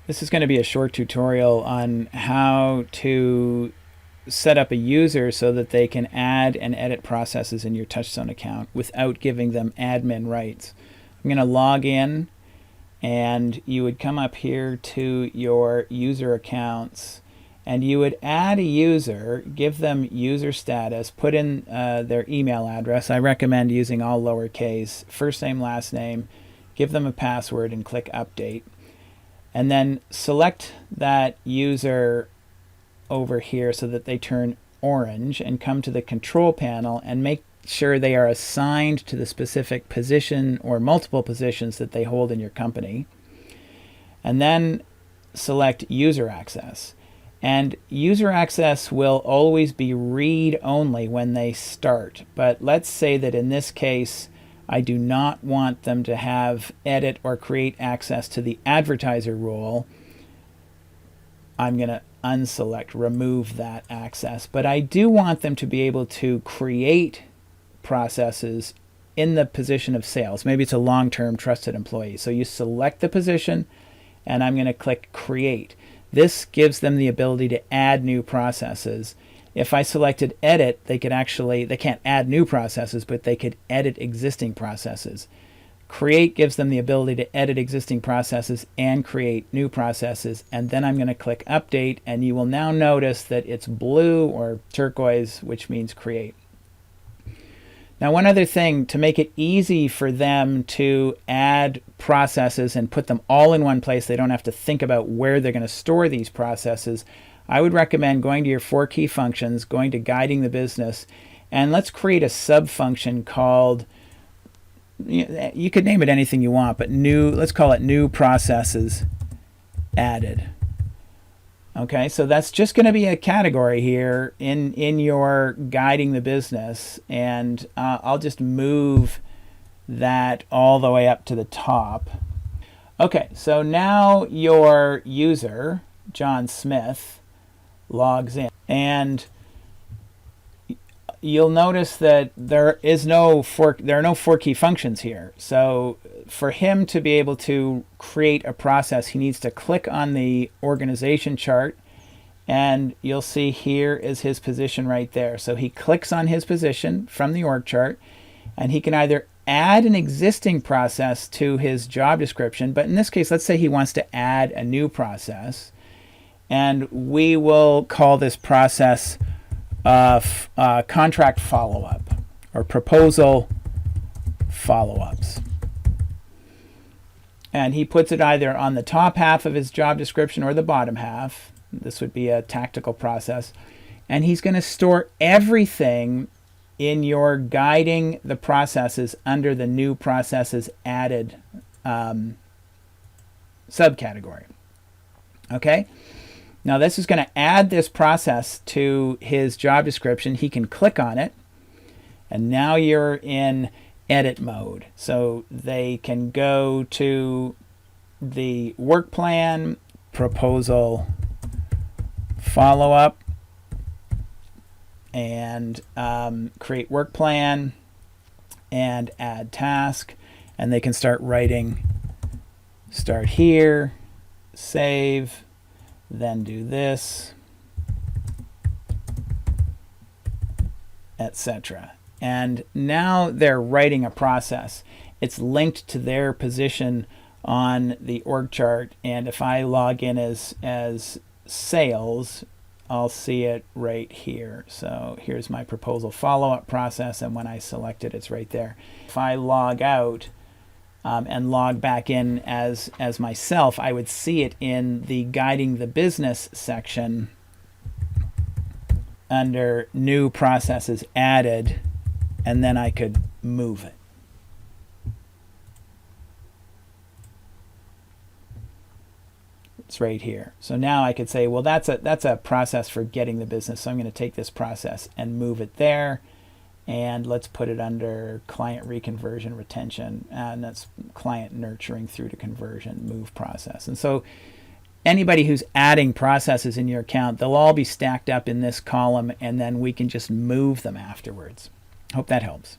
This is going to be a short tutorial on how to set up a user so that they can add and edit processes in your TouchStone account without giving them admin rights. I'm going to log in, and you would come up here to your user accounts, and you would add a user, give them user status, put in their email address. I recommend using all lowercase, first name, last name, give them a password, and click update. And then select that user over here so that they turn orange, and come to the control panel and make sure they are assigned to the specific position or multiple positions that they hold in your company. And then select user access. And user access will always be read only when they start. But let's say that in this case, I do not want them to have edit or create access to the advertiser role. I'm going to unselect, remove that access. But I do want them to be able to create processes in the position of sales. Maybe it's a long-term trusted employee. So you select the position, and I'm going to click create. This gives them the ability to add new processes. If I selected edit, they can't add new processes, but they could edit existing processes. Create gives them the ability to edit existing processes and create new processes. And then I'm going to click update, and you will now notice that it's blue or turquoise, which means create. Now, one other thing, to make it easy for them to add processes and put them all in one place, they don't have to think about where they're going to store these processes, I would recommend going to your 4 key functions, going to guiding the business, and let's create a sub-function called, you could name it anything you want, but let's call it new processes added. Okay, so that's just going to be a category here in your guiding the business, and I'll just move that all the way up to the top. Okay, so now your user, John Smith, logs in, and you'll notice that there are no 4 key functions here. So for him to be able to create a process, he needs to click on the organization chart, and you'll see here is his position right there. So he clicks on his position from the org chart, and he can either add an existing process to his job description, but in this case, let's say he wants to add a new process, and we will call this process contract follow-up or proposal follow-ups. And he puts it either on the top half of his job description or the bottom half. This would be a tactical process. And he's going to store everything in your guiding the processes under the new processes added subcategory. Okay? Now this is going to add this process to his job description. He can click on it, and now you're in edit mode. So they can go to the work plan, proposal follow-up, and create work plan and add task, and they can start writing, start here, save, then do this, etc. And now they're writing a process. It's linked to their position on the org chart, and if I log in as sales, I'll see it right here. So here's my proposal follow-up process, and when I select it, it's right there. If I log out and log back in as myself, I would see it in the guiding the business section under new processes added, and then I could move it. It's right here. So now I could say, well, that's a process for getting the business, so I'm going to take this process and move it there. And let's put it under client reconversion retention, and that's client nurturing through to conversion, move process. And so anybody who's adding processes in your account, they'll all be stacked up in this column, and then we can just move them afterwards. Hope that helps.